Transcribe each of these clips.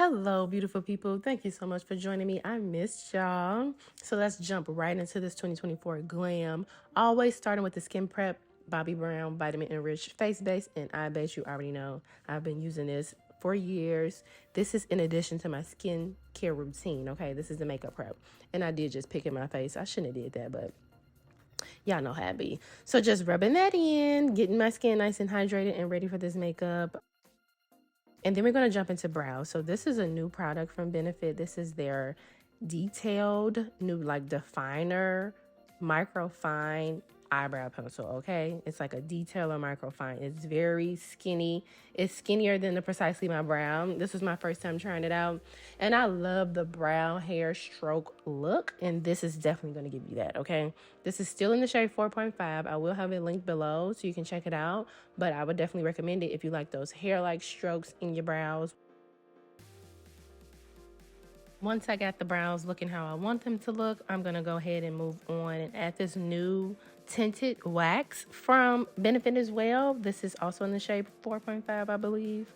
Hello, beautiful people. Thank you so much for joining me. I missed y'all. So let's jump right into this 2024 glam. Always starting with the Skin Prep Bobbi Brown Vitamin Enriched Face Base and Eye Base. You already know I've been using this for years. This is in addition to my skin care routine, okay? This is the makeup prep. And I did just pick in my face. I shouldn't have did that, but y'all know how it be. So just rubbing that in, getting my skin nice and hydrated and ready for this makeup. And then we're going to jump into brows. So this is a new product from Benefit. This is their detailed new like definer micro fine eyebrow pencil. Okay, it's like a detailer micro fine. It's very skinny. It's skinnier than the Precisely My Brow. This was my first time trying it out, and I love the brow hair stroke look, and this is definitely going to give you that. Okay, this is still in the shade 4.5. I will have it linked below so you can check it out, but I would definitely recommend it if you like those hair like strokes in your brows. Once I got the brows looking how I want them to look, I'm going to go ahead and move on and add this new tinted wax from Benefit as well. This is also in the shade 4.5, I believe.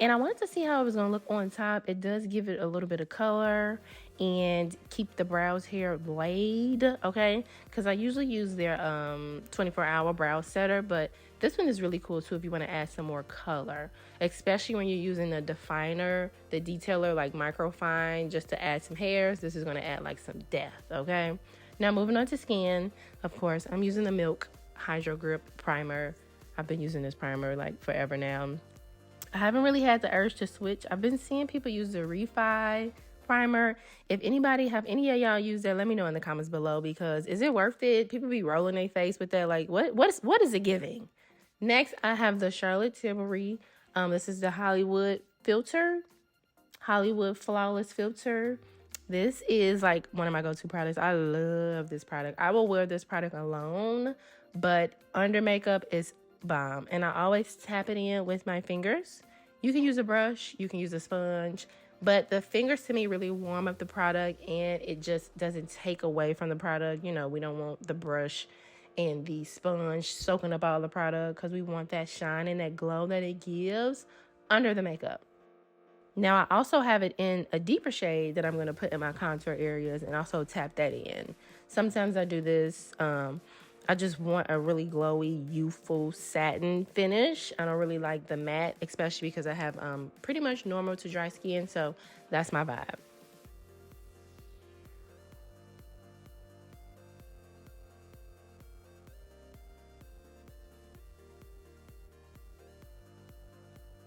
And I wanted to see how it was going to look on top. It does give it a little bit of color and keep the brows hair laid, okay? Because I usually use their 24-hour brow setter, but this one is really cool too if you want to add some more color, especially when you're using the definer, the detailer like microfine, just to add some hairs. This is going to add like some depth, okay? Now moving on to skin, of course, I'm using the Milk Hydro Grip Primer. I've been using this primer like forever now. I haven't really had the urge to switch. I've been seeing people use the Refi primer. If anybody have any of y'all use that, let me know in the comments below, because is it worth it? People be rolling their face with that. Like what is it giving? Next, I have the Charlotte Tilbury. This is the Hollywood filter, Hollywood Flawless filter. This is like one of my go-to products. I love this product. I will wear this product alone, but under makeup is bomb. And I always tap it in with my fingers. You can use a brush, you can use a sponge, but the fingers to me really warm up the product, and it just doesn't take away from the product. You know, we don't want the brush and the sponge soaking up all the product, because we want that shine and that glow that it gives under the makeup. Now I also have it in a deeper shade that I'm going to put in my contour areas and also tap that in. Sometimes I do this. I just want a really glowy, youthful satin finish. I don't really like the matte, especially because I have pretty much normal to dry skin, so that's my vibe.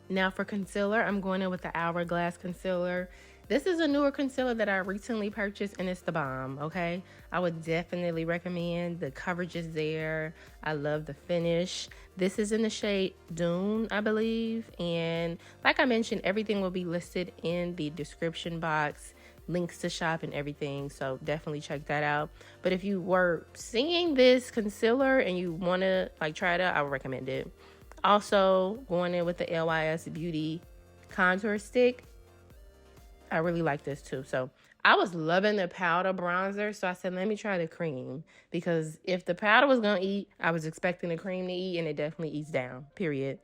Now for concealer, I'm going in with the Hourglass concealer. This is a newer concealer that I recently purchased, and it's the bomb, okay? I would definitely recommend. The coverage is there. I love the finish. This is in the shade Dune, I believe. And like I mentioned, everything will be listed in the description box, links to shop and everything, so definitely check that out. But if you were seeing this concealer and you want to like try it out, I would recommend it. Also going in with the LYS Beauty contour stick. I really like this too. So I was loving the powder bronzer, so I said let me try the cream, because if the powder was gonna eat, I was expecting the cream to eat, and it definitely eats down, period.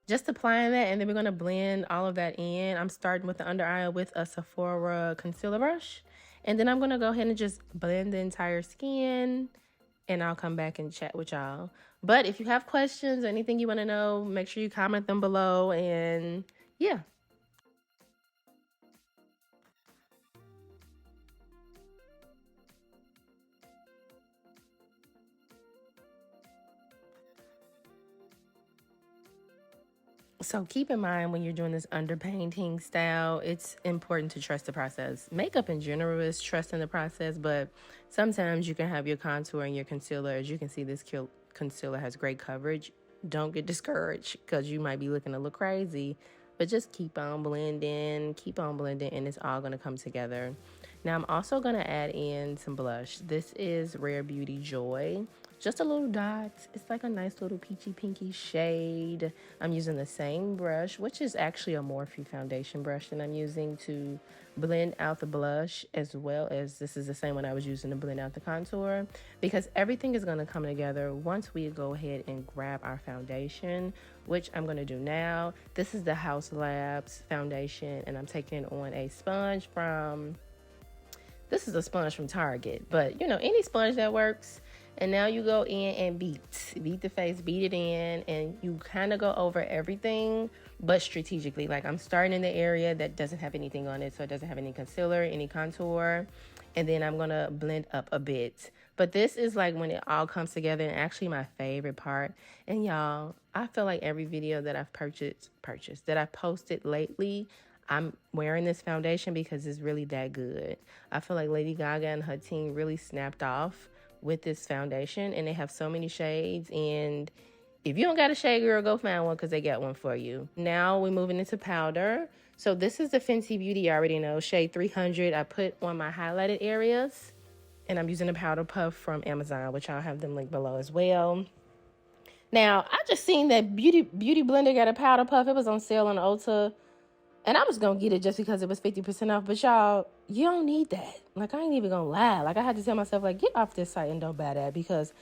Just applying that, and then we're gonna blend all of that in. I'm starting with the under eye with a Sephora concealer brush, and then I'm gonna go ahead and just blend the entire skin, and I'll come back and chat with y'all. But if you have questions or anything you want to know, make sure you comment them below, and yeah. So keep in mind when you're doing this underpainting style, it's important to trust the process. Makeup in general is trusting the process, but sometimes you can have your contour and your concealer. As you can see, this concealer has great coverage. Don't get discouraged because you might be looking a little crazy, but just keep on blending, and it's all going to come together. Now I'm also going to add in some blush. This is Rare Beauty Joy just a little dot. It's like a nice little peachy pinky shade. I'm using the same brush, which is actually a Morphe foundation brush that I'm using to blend out the blush, as well as this is the same one I was using to blend out the contour, because everything is going to come together once we go ahead and grab our foundation, which I'm going to do now. This is the House Labs foundation, and I'm taking on a sponge from, this is a sponge from Target, but you know, any sponge that works. And now you go in and beat the face, beat it in, and you kind of go over everything, but strategically. Like, I'm starting in the area that doesn't have anything on it, so it doesn't have any concealer, any contour, and then I'm gonna blend up a bit. But this is like when it all comes together, and actually my favorite part. And y'all, I feel like every video that I've that I've posted lately, I'm wearing this foundation because it's really that good. I feel like Lady Gaga and her team really snapped off with this foundation, and they have so many shades. And if you don't got a shade, girl, go find one because they got one for you. Now we're moving into powder. So this is the Fenty Beauty, I already know, shade 300. I put on my highlighted areas, and I'm using a powder puff from Amazon, which I'll have them linked below as well. Now, I just seen that Beauty Blender got a powder puff. It was on sale on Ulta, and I was going to get it just because it was 50% off. But y'all, you don't need that. Like, I ain't even going to lie. Like, I had to tell myself, like, get off this site and don't buy that. Because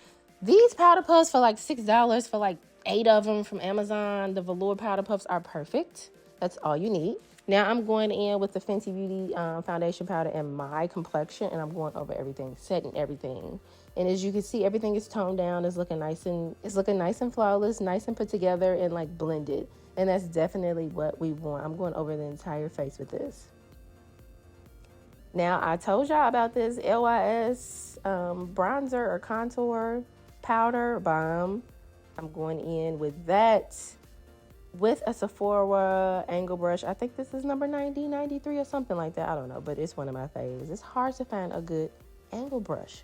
these powder puffs for like $6 for like 8 of them from Amazon. The velour powder puffs are perfect. That's all you need. Now I'm going in with the Fenty Beauty foundation powder in my complexion. And I'm going over everything, setting everything. And as you can see, everything is toned down. It's looking nice and flawless, nice and put together and like blended. And that's definitely what we want. I'm going over the entire face with this. Now, I told y'all about this LYS bronzer or contour powder balm. I'm going in with that with a Sephora angle brush. I think this is number 90, 93 or something like that. I don't know, but it's one of my faves. It's hard to find a good angle brush.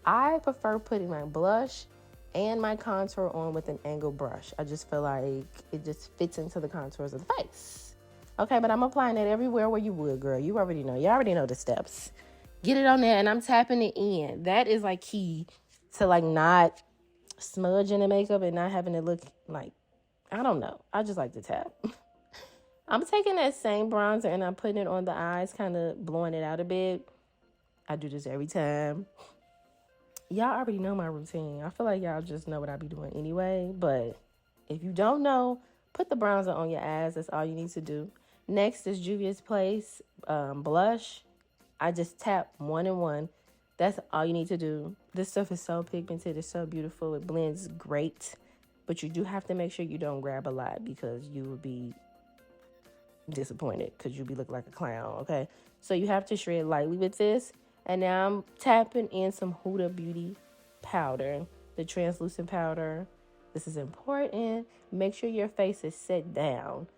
I prefer putting my blush and my contour on with an angle brush. I just feel like it just fits into the contours of the face. Okay, but I'm applying it everywhere where you would, girl. You already know. You already know the steps. Get it on there, and I'm tapping it in. That is like key to like not smudging the makeup and not having it look like, I don't know. I just like to tap. I'm taking that same bronzer and I'm putting it on the eyes, kind of blowing it out a bit. I do this every time. Y'all already know my routine. I feel like y'all just know what I be doing anyway. But if you don't know, put the bronzer on your eyes. That's all you need to do. Next is Juvia's Place blush. I just tap 1 and 1. That's all you need to do. This stuff is so pigmented. It's so beautiful. It blends great. But you do have to make sure you don't grab a lot because you will be disappointed because you'll be looking like a clown, okay? So you have to shred lightly with this. And now I'm tapping in some Huda Beauty powder, the translucent powder. This is important. Make sure your face is set down.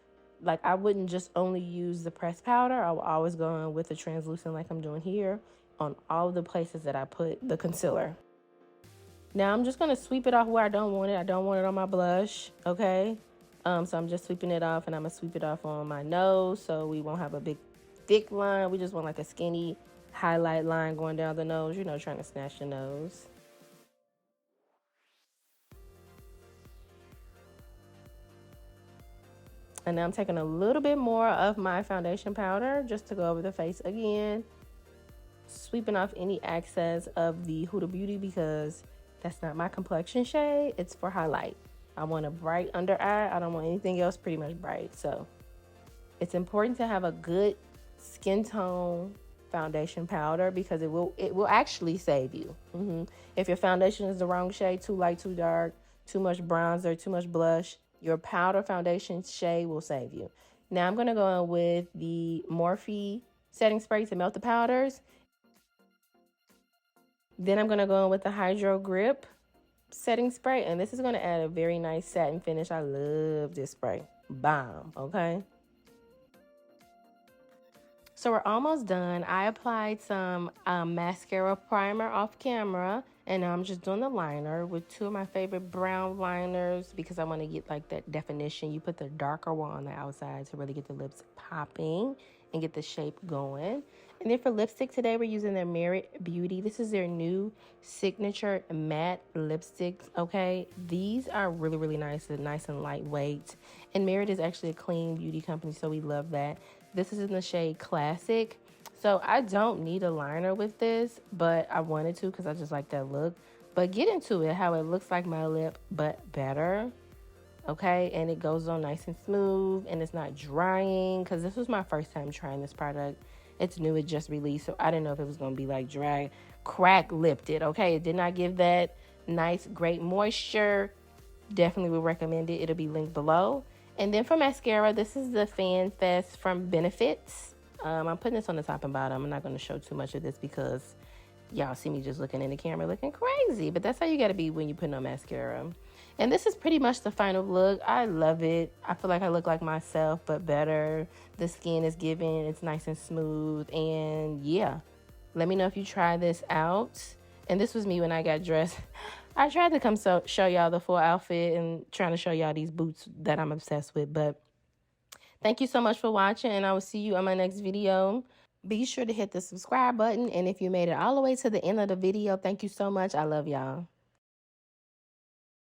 Like, I wouldn't just only use the pressed powder. I will always go in with the translucent like I'm doing here on all the places that I put the concealer. Now I'm just going to sweep it off where I don't want it. I don't want it on my blush, okay? So I'm just sweeping it off, and I'm going to sweep it off on my nose so we won't have a big, thick line. We just want like a skinny highlight line going down the nose, you know, trying to snatch the nose. And now I'm taking a little bit more of my foundation powder just to go over the face again. Sweeping off any excess of the Huda Beauty because that's not my complexion shade. It's for highlight. I want a bright under eye. I don't want anything else pretty much bright. So it's important to have a good skin tone foundation powder because it will actually save you. If your foundation is the wrong shade, too light, too dark, too much bronzer, too much blush, your powder foundation shade will save you. Now I'm going to go in with the Morphe setting spray to melt the powders. Then I'm going to go in with the Hydro Grip setting spray, and this is going to add a very nice satin finish. I love this spray. Bomb, okay? So we're almost done. I applied some mascara primer off camera, and now I'm just doing the liner with 2 of my favorite brown liners because I want to get like that definition. You put the darker one on the outside to really get the lips popping, and get the shape going. And then for lipstick today, we're using their Merit Beauty. This is their new signature matte lipsticks, okay? These are really, really nice and lightweight. And Merit is actually a clean beauty company, so we love that. This is in the shade Classic. So I don't need a liner with this, but I wanted to because I just like that look. But get into it, how it looks like my lip, but better. Okay, and it goes on nice and smooth, and it's not drying, because this was my first time trying this product. It's new, it just released, so I didn't know if it was going to be like dry, crack lipped it. Okay, it did not give that nice, great moisture. Definitely would recommend it. It'll be linked below. And then for mascara, this is the Fan Fest from Benefits. I'm putting this on the top and bottom. I'm not going to show too much of this because y'all see me just looking in the camera looking crazy, but that's how you got to be when you put on mascara. And this is pretty much the final look. I love it. I feel like I look like myself, but better. The skin is giving. It's nice and smooth. And yeah, let me know if you try this out. And this was me when I got dressed. I tried to come show y'all the full outfit and trying to show y'all these boots that I'm obsessed with. But thank you so much for watching, and I will see you on my next video. Be sure to hit the subscribe button. And if you made it all the way to the end of the video, thank you so much. I love y'all.